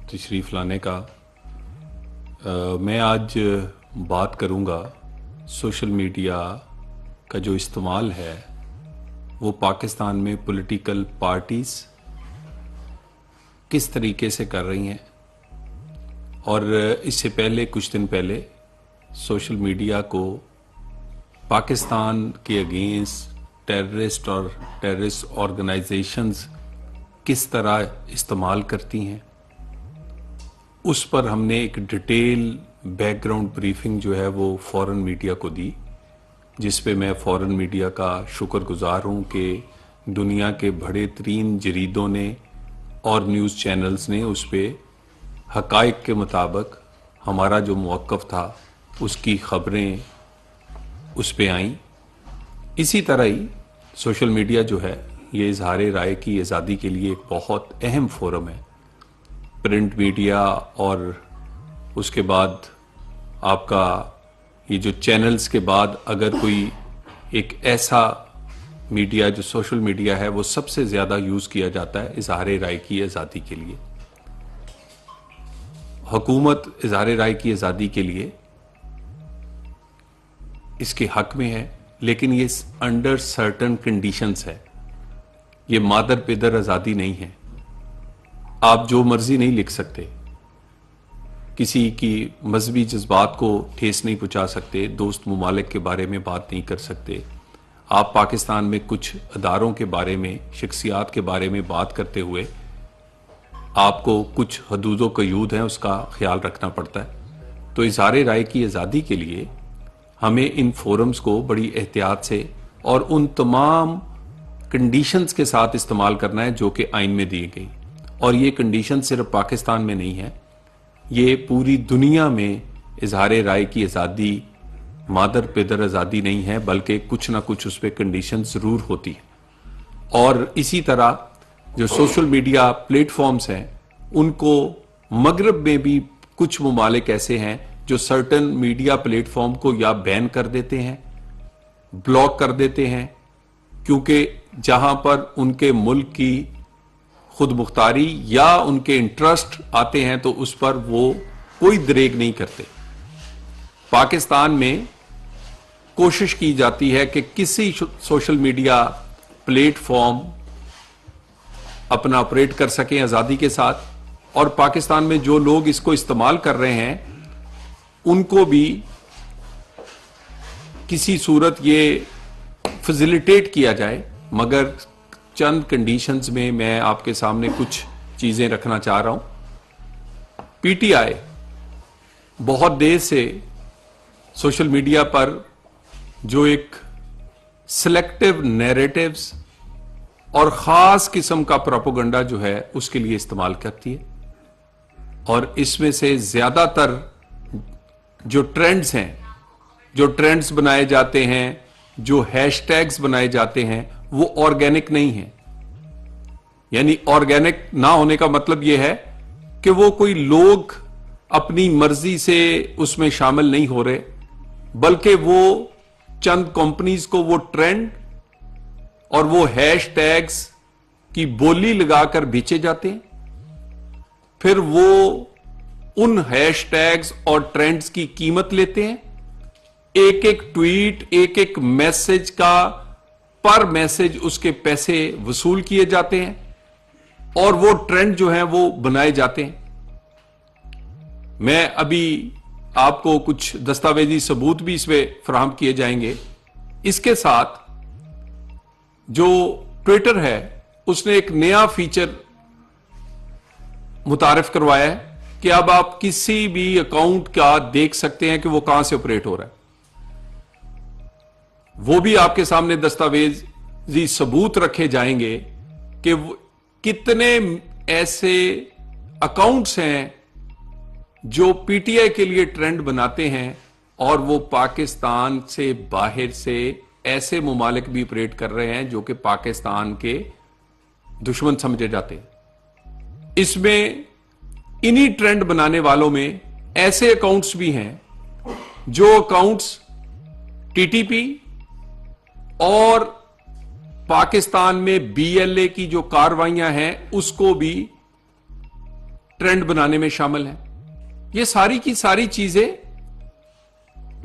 तशरीफ़ लाने का। मैं आज बात करूंगा सोशल मीडिया का जो इस्तेमाल है वो पाकिस्तान में पॉलिटिकल पार्टीज़ किस तरीके से कर रही हैं। और इससे पहले कुछ दिन पहले सोशल मीडिया को पाकिस्तान के अगेंस्ट टेररिस्ट और टेररिस्ट ऑर्गेनाइजेशंस किस तरह इस्तेमाल करती हैं, उस पर हमने एक डिटेल बैकग्राउंड ब्रीफिंग जो है वो फॉरेन मीडिया को दी, जिस पे मैं फॉरेन मीडिया का शुक्रगुजार हूँ कि दुनिया के बड़े तरीन जरीदों ने और न्यूज़ चैनल्स ने उस पर हकाइक के मुताबिक हमारा जो मौक़िफ़ था उसकी ख़बरें उस पे आईं। इसी तरह ही सोशल मीडिया जो है ये इजहार राय की आज़ादी के लिए एक बहुत अहम फोरम है। प्रिंट मीडिया और उसके बाद आपका ये जो चैनल्स के बाद अगर कोई एक ऐसा मीडिया जो सोशल मीडिया है वो सबसे ज़्यादा यूज़ किया जाता है इजहार राय की आज़ादी के लिए। हुकूमत इजहार राय की आज़ादी के लिए इसके हक में है, लेकिन ये अंडर सर्टन कंडीशंस है। ये मादर पेदर आज़ादी नहीं है। आप जो मर्जी नहीं लिख सकते, किसी की मजहबी जज्बात को ठेस नहीं पहुंचा सकते, दोस्त ममालिक के बारे में बात नहीं कर सकते। आप पाकिस्तान में कुछ अदारों के बारे में, शख्सियात के बारे में बात करते हुए आपको कुछ हदूदो कयूद हैं उसका ख्याल रखना पड़ता है। तो इजहार राय की आज़ादी के लिए हमें इन फोरम्स को बड़ी एहतियात से और उन तमाम कंडीशंस के साथ इस्तेमाल करना है जो कि आइन में दी गई। और ये कंडीशन सिर्फ पाकिस्तान में नहीं है, ये पूरी दुनिया में इजहार राय की आज़ादी मादर पेदर आज़ादी नहीं है, बल्कि कुछ ना कुछ उस पर कंडीशन ज़रूर होती है। और इसी तरह जो सोशल मीडिया प्लेटफॉर्म्स हैं उनको मगरब में भी कुछ ममालिक ऐसे हैं जो सर्टन मीडिया प्लेटफॉर्म को या बैन कर देते हैं, ब्लॉक कर देते हैं, क्योंकि जहां पर उनके मुल्क की खुद मुख्तारी या उनके इंटरेस्ट आते हैं तो उस पर वो कोई दरेग नहीं करते। पाकिस्तान में कोशिश की जाती है कि किसी सोशल मीडिया प्लेटफॉर्म अपना ऑपरेट कर सकें आज़ादी के साथ, और पाकिस्तान में जो लोग इसको इस्तेमाल कर रहे हैं उनको भी किसी सूरत ये फैसिलिटेट किया जाए। मगर चंद कंडीशंस में मैं आपके सामने कुछ चीजें रखना चाह रहा हूं। पीटीआई बहुत देर से सोशल मीडिया पर जो एक सिलेक्टिव नैरेटिव्स और ख़ास किस्म का प्रोपेगेंडा जो है उसके लिए इस्तेमाल करती है, और इसमें से ज़्यादातर जो ट्रेंड्स हैं, जो ट्रेंड्स बनाए जाते हैं, जो हैशटैग्स बनाए जाते हैं, वो ऑर्गेनिक नहीं है। यानी ऑर्गेनिक ना होने का मतलब यह है कि वो कोई लोग अपनी मर्जी से उसमें शामिल नहीं हो रहे, बल्कि वो चंद कंपनीज को वो ट्रेंड और वो हैशटैग्स की बोली लगाकर बेचे जाते हैं। फिर वो उन हैशटैग्स और ट्रेंड्स की कीमत लेते हैं। एक एक ट्वीट, एक एक मैसेज का पर मैसेज उसके पैसे वसूल किए जाते हैं और वो ट्रेंड जो है वो बनाए जाते हैं। मैं अभी आपको कुछ दस्तावेजी सबूत भी इसमें फराहम किए जाएंगे। इसके साथ जो ट्विटर है उसने एक नया फीचर मुतारिफ करवाया है कि अब आप किसी भी अकाउंट का देख सकते हैं कि वो कहां से ऑपरेट हो रहा है। वो भी आपके सामने दस्तावेजी सबूत रखे जाएंगे कि कितने ऐसे अकाउंट्स हैं जो पीटीआई के लिए ट्रेंड बनाते हैं और वो पाकिस्तान से बाहर से ऐसे ममालिक भी ऑपरेट कर रहे हैं जो कि पाकिस्तान के दुश्मन समझे जाते हैं। इसमें इन्हीं ट्रेंड बनाने वालों में ऐसे अकाउंट्स भी हैं जो अकाउंट्स टीटीपी और पाकिस्तान में बीएलए की जो कार्रवाइयां हैं उसको भी ट्रेंड बनाने में शामिल हैं। ये सारी की सारी चीजें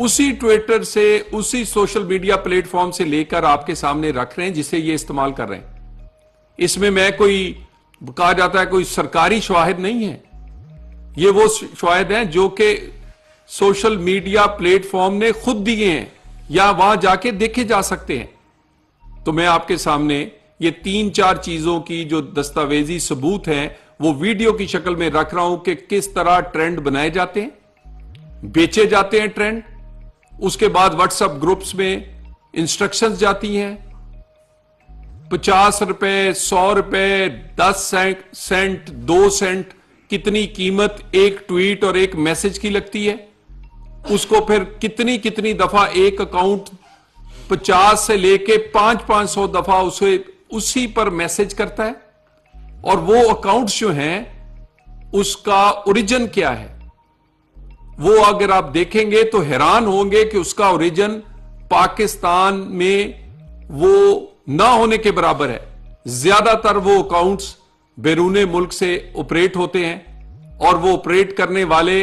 उसी ट्विटर से, उसी सोशल मीडिया प्लेटफॉर्म से लेकर आपके सामने रख रहे हैं जिसे ये इस्तेमाल कर रहे हैं। इसमें मैं कोई, कहा जाता है कोई सरकारी शवाहिद नहीं है, ये वो शवाहिद हैं जो कि सोशल मीडिया प्लेटफॉर्म ने खुद दिए हैं या वहां जाके देखे जा सकते हैं। तो मैं आपके सामने ये 3-4 चीजों की जो दस्तावेजी सबूत हैं वो वीडियो की शक्ल में रख रहा हूं कि किस तरह ट्रेंड बनाए जाते हैं, बेचे जाते हैं ट्रेंड, उसके बाद व्हाट्सएप ग्रुप्स में इंस्ट्रक्शंस जाती हैं। 50 रुपए, 100 रुपए, 10 सेंट, 2 सेंट, कितनी कीमत एक ट्वीट और एक मैसेज की लगती है। उसको फिर कितनी कितनी दफा एक अकाउंट 50 से लेके 500 दफा उसे उसी पर मैसेज करता है। और वो अकाउंट्स जो हैं उसका ओरिजिन क्या है, वो अगर आप देखेंगे तो हैरान होंगे कि उसका ओरिजिन पाकिस्तान में वो ना होने के बराबर है। ज्यादातर वो अकाउंट्स बैरूने मुल्क से ऑपरेट होते हैं और वो ऑपरेट करने वाले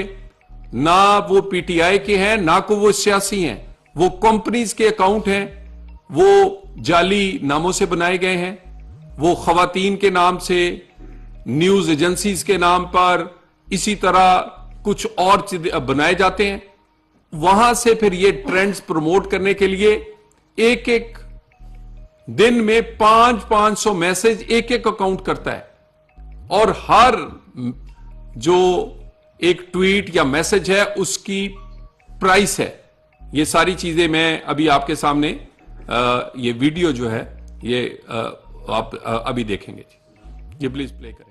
ना वो पीटीआई के हैं ना को वो सियासी हैं, वो कंपनीज के अकाउंट हैं, वो जाली नामों से बनाए गए हैं, वो खवातीन के नाम से, न्यूज एजेंसीज के नाम पर, इसी तरह कुछ और चीजें बनाए जाते हैं। वहां से फिर ये ट्रेंड्स प्रमोट करने के लिए एक एक दिन में 500 मैसेज एक एक अकाउंट करता है और हर जो एक ट्वीट या मैसेज है उसकी प्राइस है। ये सारी चीजें मैं अभी आपके सामने ये वीडियो जो है ये आप अभी देखेंगे। ये प्लीज प्ले करें।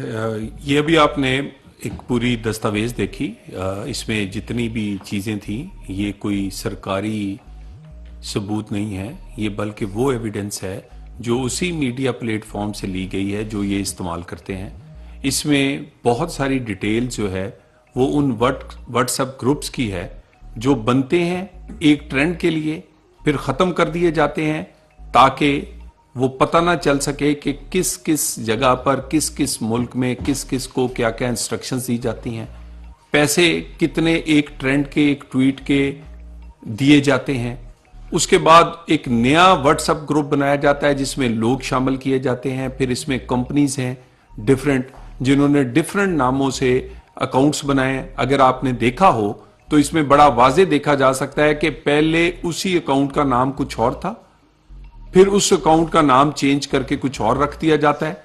ये अभी आपने एक पूरी दस्तावेज देखी। इसमें जितनी भी चीजें थी ये कोई सरकारी सबूत नहीं है, ये बल्कि वो एविडेंस है जो उसी मीडिया प्लेटफॉर्म से ली गई है जो ये इस्तेमाल करते हैं। इसमें बहुत सारी डिटेल जो है वो उन व्हाट्सएप ग्रुप्स की है जो बनते हैं एक ट्रेंड के लिए, फिर खत्म कर दिए जाते हैं ताकि वो पता ना चल सके कि किस किस जगह पर किस किस मुल्क में किस किस को क्या क्या इंस्ट्रक्शंस दी जाती हैं, पैसे कितने एक ट्रेंड के एक ट्वीट के दिए जाते हैं। उसके बाद एक नया व्हाट्सएप ग्रुप बनाया जाता है जिसमें लोग शामिल किए जाते हैं। फिर इसमें कंपनीज हैं डिफरेंट जिन्होंने डिफरेंट नामों से अकाउंट्स बनाए। अगर आपने देखा हो तो इसमें बड़ा वाजे देखा जा सकता है कि पहले उसी अकाउंट का नाम कुछ और था, फिर उस अकाउंट का नाम चेंज करके कुछ और रख दिया जाता है,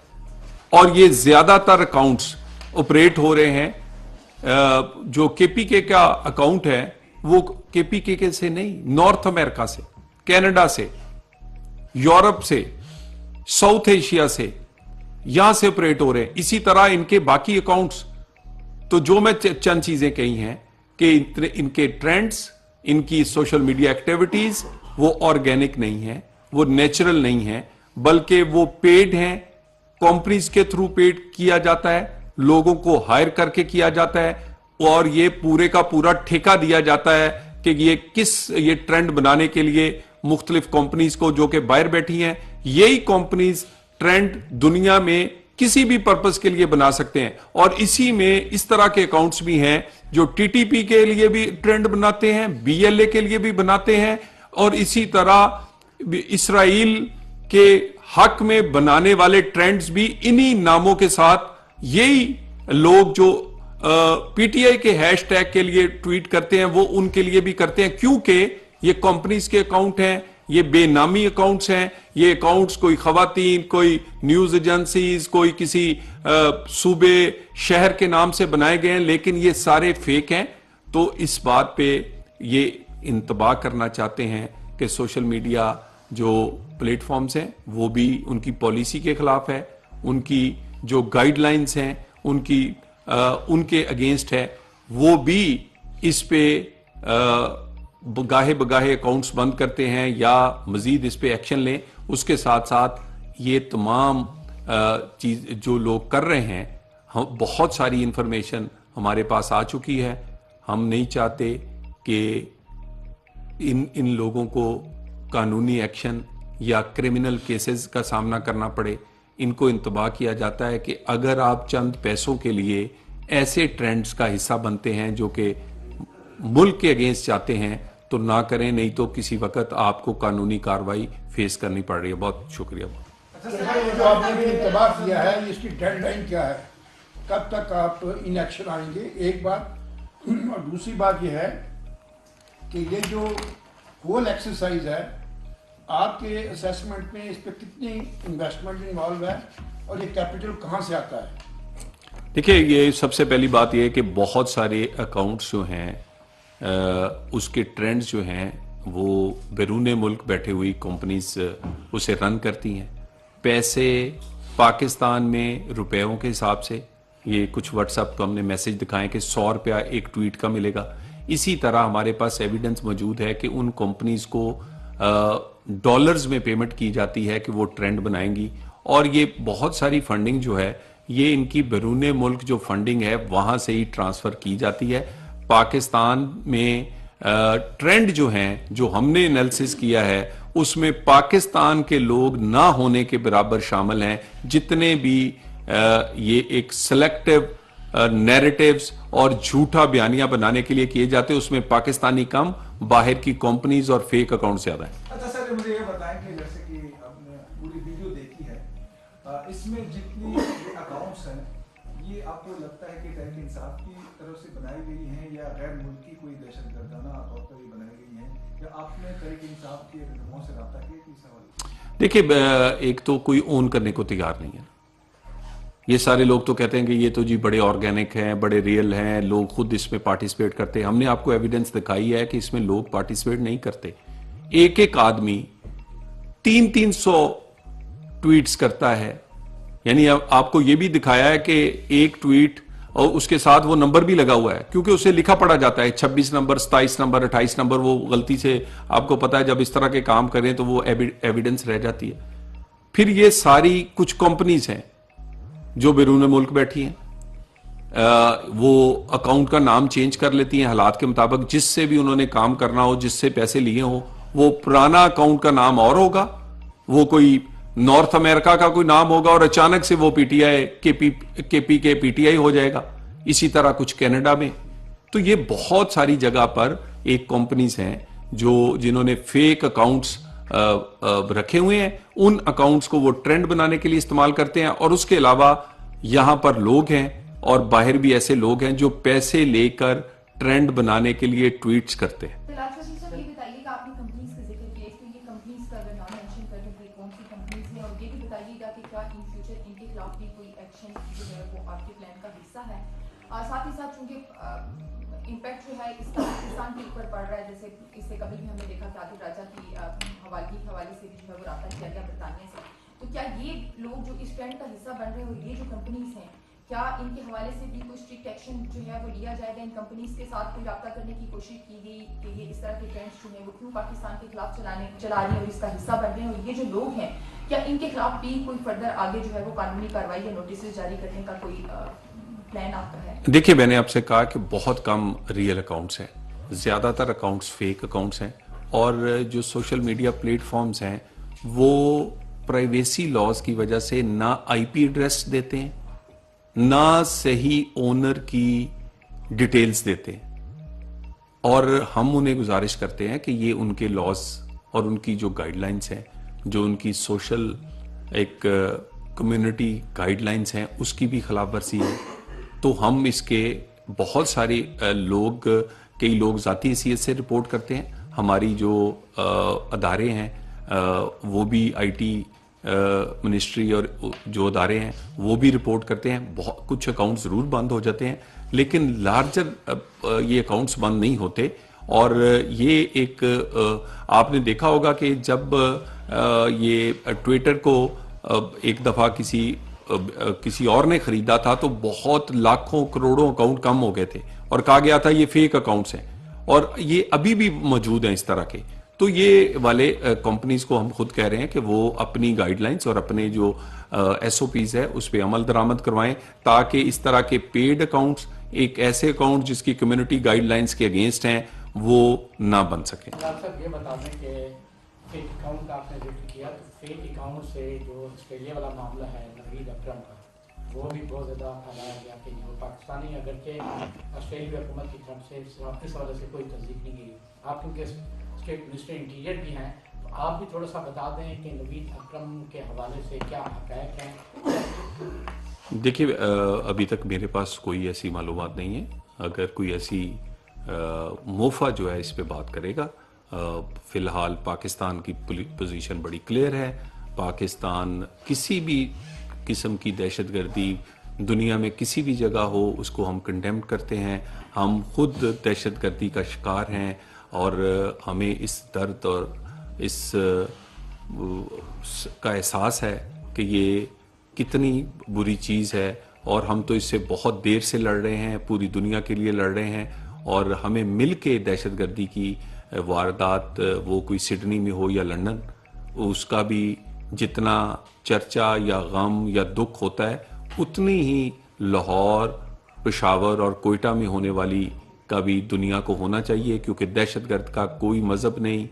और ये ज्यादातर अकाउंट्स ऑपरेट हो रहे हैं। जो केपीके का अकाउंट है वो केपीके से नहीं, नॉर्थ अमेरिका से, कनाडा से, यूरोप से, साउथ एशिया से, यहां से ऑपरेट हो रहे हैं। इसी तरह इनके बाकी अकाउंट्स, तो जो मैं चंद चीजें कही हैं कि इनके ट्रेंड्स, इनकी सोशल मीडिया एक्टिविटीज वो ऑर्गेनिक नहीं है, वो नेचुरल नहीं है, बल्कि वो पेड हैं, कंपनीज के थ्रू पेड किया जाता है, लोगों को हायर करके किया जाता है, और ये पूरे का पूरा ठेका दिया जाता है कि ये ट्रेंड बनाने के लिए मुख्तलिफ कंपनीज को जो कि बाहर बैठी हैं, यही कंपनीज ट्रेंड दुनिया में किसी भी पर्पस के लिए बना सकते हैं। और इसी में इस तरह के अकाउंट्स भी हैं जो टीटीपी के लिए भी ट्रेंड बनाते हैं, बीएलए के लिए भी बनाते हैं, और इसी तरह इसराइल के हक में बनाने वाले ट्रेंड्स भी इन्हीं नामों के साथ यही लोग जो पीटीआई के हैशटैग के लिए ट्वीट करते हैं वो उनके लिए भी करते हैं, क्योंकि ये कंपनीज के अकाउंट हैं, ये बेनामी अकाउंट्स हैं। ये अकाउंट्स कोई खवातीन, कोई न्यूज एजेंसीज, कोई किसी सूबे शहर के नाम से बनाए गए हैं, लेकिन ये सारे फेक हैं। तो इस बात पे ये इंतबाह करना चाहते हैं कि सोशल मीडिया जो प्लेटफॉर्म्स हैं वो भी उनकी पॉलिसी के खिलाफ है, उनकी जो गाइडलाइंस हैं उनके अगेंस्ट है, वो भी इस पे बगाहे बगाहे अकाउंट्स बंद करते हैं या मजीद इस पे एक्शन लें। उसके साथ साथ ये तमाम चीज जो लोग कर रहे हैं, हम बहुत सारी इंफॉर्मेशन हमारे पास आ चुकी है। हम नहीं चाहते कि इन लोगों को कानूनी एक्शन या क्रिमिनल केसेस का सामना करना पड़े। इनको इंतबाह किया जाता है कि अगर आप चंद पैसों के लिए ऐसे ट्रेंड्स का हिस्सा बनते हैं जो कि मुल्क के अगेंस्ट जाते हैं तो ना करें, नहीं तो किसी वक्त आपको कानूनी कार्रवाई फेस करनी पड़ रही है। बहुत शुक्रिया। जो आपने इंतबाह किया है इसकी डेडलाइन क्या है, कब तक आप इन एक्शन आएंगे, एक बात। और दूसरी बात यह है कि ये जो होल एक्सरसाइज है आपके असेसमेंट में इस पर कितनी इन्वेस्टमेंट इन्वॉल्व है और ये कैपिटल कहाँ से आता है? देखिए, ये सबसे पहली बात यह है कि बहुत सारे अकाउंट्स जो हैं उसके ट्रेंड्स जो हैं वो बैरून मुल्क बैठे हुई कंपनीज उसे रन करती हैं। पैसे पाकिस्तान में रुपयों के हिसाब से, ये कुछ व्हाट्सएप को हमने मैसेज दिखाएं कि 100 रुपया एक ट्वीट का मिलेगा। इसी तरह हमारे पास एविडेंस मौजूद है कि उन कंपनीज को डॉलर्स में पेमेंट की जाती है कि वो ट्रेंड बनाएंगी, और ये बहुत सारी फंडिंग जो है ये इनकी बैरून मुल्क जो फंडिंग है वहां से ही ट्रांसफर की जाती है। पाकिस्तान में ट्रेंड जो हैं, जो हमने एनालिसिस किया है, उसमें पाकिस्तान के लोग ना होने के बराबर शामिल हैं। जितने भी ये एक सिलेक्टिव नैरेटिव्स और झूठा बयानियां बनाने के लिए किए जाते हैं, उसमें पाकिस्तानी कम, बाहर की कंपनीज और फेक अकाउंट ज्यादा है। अच्छा सर, मुझे ये बताएं कि जैसे कि आपने पूरी वीडियो देखी है, इसमें जितनी अकाउंट्स हैं ये आपको लगता है कि तहरीक इंसाफ की तरफ से बनाई गई हैं या गैर मुल्की कोई दहशतगर्दाना तौर पर ये बनाई गई हैं, या आपने तहरीक इंसाफ के रहनुमाओं से रब्ता किया कि सवाल? देखिए, एक तो कोई ओन करने को तैयार नहीं है। ये सारे लोग तो कहते हैं कि ये तो जी बड़े ऑर्गेनिक हैं, बड़े रियल हैं, लोग खुद इसमें पार्टिसिपेट करते हैं। हमने आपको एविडेंस दिखाई है कि इसमें लोग पार्टिसिपेट नहीं करते। एक एक आदमी 300-300 ट्वीट्स करता है यानी आपको ये भी दिखाया है कि एक ट्वीट और उसके साथ वो नंबर भी लगा हुआ है, क्योंकि उसे लिखा पड़ा जाता है 26 नंबर, 27 नंबर, 28 नंबर, वो गलती से आपको पता है जब इस तरह के काम करें तो वो एविडेंस रह जाती है। फिर ये सारी कुछ कंपनीज हैं जो बैरून मुल्क बैठी हैं, वो अकाउंट का नाम चेंज कर लेती हैं हालात के मुताबिक, जिससे भी उन्होंने काम करना हो, जिससे पैसे लिए हो, वो पुराना अकाउंट का नाम और होगा, वो कोई नॉर्थ अमेरिका का कोई नाम होगा और अचानक से वो पीटीआई केपी के पीटीआई हो जाएगा। इसी तरह कुछ कनाडा में। तो ये बहुत सारी जगह पर एक कंपनीज हैं जिन्होंने फेक अकाउंट्स रखे हुए हैं। उन अकाउंट्स को वो ट्रेंड बनाने के लिए इस्तेमाल करते हैं, और उसके अलावा यहां पर लोग हैं और बाहर भी ऐसे लोग हैं जो पैसे लेकर ट्रेंड बनाने के लिए ट्वीट्स करते हैं। साथ ही साथ चूंकि इम्पैक्ट जो है इसका पाकिस्तान के ऊपर पड़ रहा है, जैसे इससे कभी भी हमने देखा कि आदिल राजा की हवाले से भी जो है वो रब्ता किया गया बरतानिया से। तो क्या ये लोग जो इस ट्रेंड का हिस्सा बन रहे हो, ये जो कंपनीज हैं, क्या इनके हवाले से भी कोई स्ट्रिक्ट एक्शन जो है वो लिया जाएगा? इन कंपनीज के साथ कोई रब्ता करने की कोशिश की गई कि ये इस तरह के ट्रेंड्स जो है वो क्यों पाकिस्तान के खिलाफ चला रही है और इसका हिस्सा बन रहे हैं? और ये जो लोग हैं, क्या इनके खिलाफ भी कोई फर्दर आगे जो है वो कानूनी कार्रवाई या नोटिस जारी करने का कोई प्लान आपका है? देखिए, मैंने आपसे कहा कि बहुत कम रियल अकाउंट्स हैं, ज्यादातर अकाउंट्स फेक अकाउंट्स हैं, और जो सोशल मीडिया प्लेटफॉर्म्स हैं वो प्राइवेसी लॉज की वजह से ना आईपी एड्रेस देते हैं, ना सही ओनर की डिटेल्स देते हैं, और हम उन्हें गुजारिश करते हैं कि ये उनके लॉज और उनकी जो गाइडलाइंस हैं, जो उनकी सोशल एक कम्युनिटी गाइडलाइंस हैं, उसकी भी खिलाफ वर्जी है। तो हम इसके बहुत सारे कई लोग ज़ाती हैसियत से रिपोर्ट करते हैं। हमारी जो अदारे हैं वो भी आईटी मिनिस्ट्री और जो अदारे हैं वो भी रिपोर्ट करते हैं। बहुत कुछ अकाउंट ज़रूर बंद हो जाते हैं, लेकिन लार्जर ये अकाउंट्स बंद नहीं होते। और ये एक आपने देखा होगा कि जब ये ट्विटर को एक दफ़ा किसी और ने खरीदा था तो बहुत लाखों करोड़ों अकाउंट कम हो गए थे और कहा गया था ये फेक अकाउंट्स हैं, और ये अभी भी मौजूद हैं इस तरह के। तो ये वाले कंपनीज को हम खुद कह रहे हैं कि वो अपनी गाइडलाइंस और अपने जो एसओपीज है उस पर अमल दरामद करवाएं, ताकि इस तरह के पेड अकाउंट्स, एक ऐसे अकाउंट जिसकी कम्युनिटी गाइडलाइंस के अगेंस्ट हैं, वो ना बन सके। साहब ये बता दें कि फेक अकाउंट का आपने जिक्र किया, तो फेक अकाउंट से जो ऑस्ट्रेलिया वाला मामला है नवीद अकरम का, वो भी बहुत ज़्यादा फैलाया गया कि वो पाकिस्तानी, अगरचे ऑस्ट्रेलिया हुकूमत की तरफ से इस वजह से कोई तस्दीक नहीं की। आप क्योंकि स्टेट मिनिस्टर इंटीरियर भी हैं, तो आप भी थोड़ा सा बता दें कि नवीद अकरम के हवाले से क्या हक़ाइक़ हैं। देखिए, अभी तक मेरे पास कोई ऐसी मालूमात नहीं है। अगर कोई ऐसी मोफा जो है इस पे बात करेगा, फिलहाल पाकिस्तान की पोजीशन बड़ी क्लियर है। पाकिस्तान किसी भी किस्म की दहशतगर्दी दुनिया में किसी भी जगह हो उसको हम कंडेम करते हैं। हम खुद दहशतगर्दी का शिकार हैं और हमें इस दर्द और इस का एहसास है कि ये कितनी बुरी चीज़ है, और हम तो इससे बहुत देर से लड़ रहे हैं, पूरी दुनिया के लिए लड़ रहे हैं। और हमें मिल के दहशतगर्दी की वारदात, वो कोई सिडनी में हो या लंदन, उसका भी जितना चर्चा या गम या दुख होता है, उतनी ही लाहौर, पेशावर और कोयटा में होने वाली का भी दुनिया को होना चाहिए। क्योंकि दहशतगर्द का कोई मज़हब नहीं,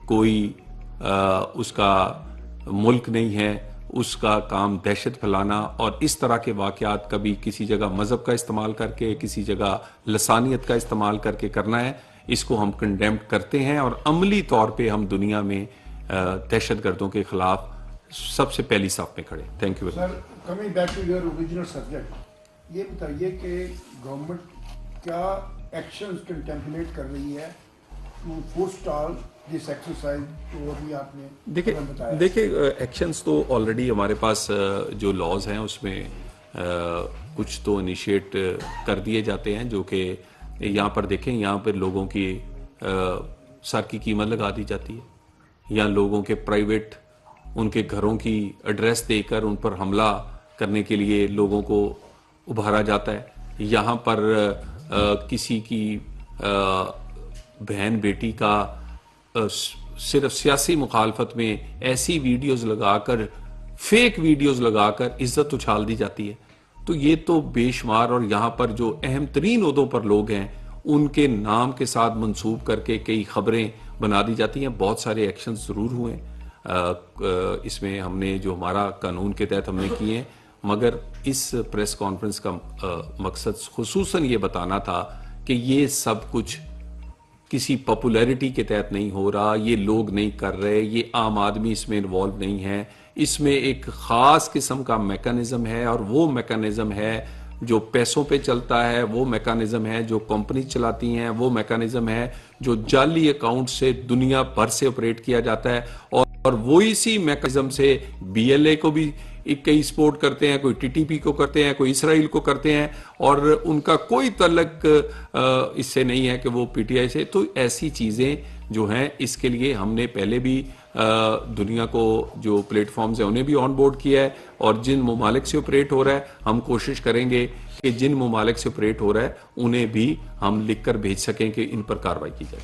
कोई उसका मुल्क नहीं है, उसका काम दहशत फैलाना। और इस तरह के वाक़यात कभी किसी जगह मज़हब का इस्तेमाल करके, किसी जगह लसानियत का इस्तेमाल करके करना है, इसको हम कंडेम करते हैं और अमली तौर पे हम दुनिया में दहशतगर्दों के खिलाफ सबसे पहली साफ में खड़े। Thank you sir, coming back to your original subject, ये बताइए कि गवर्नमेंट क्या एक्शंस कंटेम्पलेट कर रही है टू फोरस्टॉल दिस एक्सरसाइज जो अभी आपने बताया? देखिए, एक्शंस तो ऑलरेडी हमारे पास जो लॉज हैं उसमें कुछ तो इनिशिएट कर दिए जाते हैं, जो कि यहाँ पर देखें, यहाँ पर लोगों की सर की कीमत लगा दी जाती है, या लोगों के प्राइवेट, उनके घरों की एड्रेस देकर उन पर हमला करने के लिए लोगों को उभारा जाता है। यहाँ पर किसी की बहन बेटी का सिर्फ सियासी मुखालफत में ऐसी वीडियोस लगाकर, फेक वीडियोस लगाकर इज्जत उछाल दी जाती है। तो ये तो बेशुमार, और यहाँ पर जो अहम तरीन ओहदों पर लोग हैं उनके नाम के साथ मंसूब करके कई खबरें बना दी जाती हैं। बहुत सारे एक्शन ज़रूर हुए इसमें, हमने जो हमारा कानून के तहत हमने किए हैं, मगर इस प्रेस कॉन्फ्रेंस का मकसद खुसूसन ये बताना था कि ये सब कुछ किसी पॉपुलैरिटी के तहत नहीं हो रहा, ये लोग नहीं कर रहे, ये आम आदमी इसमें इन्वॉल्व नहीं है। इसमें एक ख़ास किस्म का मैकेनिज़्म है, और वो मैकेनिज़्म है जो पैसों पे चलता है, वो मैकेनिज़्म है जो कंपनी चलाती हैं, वो मैकेनिज़्म है जो जाली अकाउंट से दुनिया भर से ऑपरेट किया जाता है। और वो इसी मैकेनिज़्म से BLA को भी कई सपोर्ट करते हैं, कोई TTP को करते हैं, कोई इसराइल को करते हैं, और उनका कोई तल्लक इससे नहीं है कि वो PTI से। तो ऐसी चीज़ें जो हैं, इसके लिए हमने पहले भी दुनिया को जो प्लेटफॉर्म्स हैं उन्हें भी ऑन बोर्ड किया है, और जिन ममालिक से ऑपरेट हो रहा है हम कोशिश करेंगे कि जिन ममालिक से ऑपरेट हो रहा है उन्हें भी हम लिख कर भेज सकें कि इन पर कार्रवाई की जाए।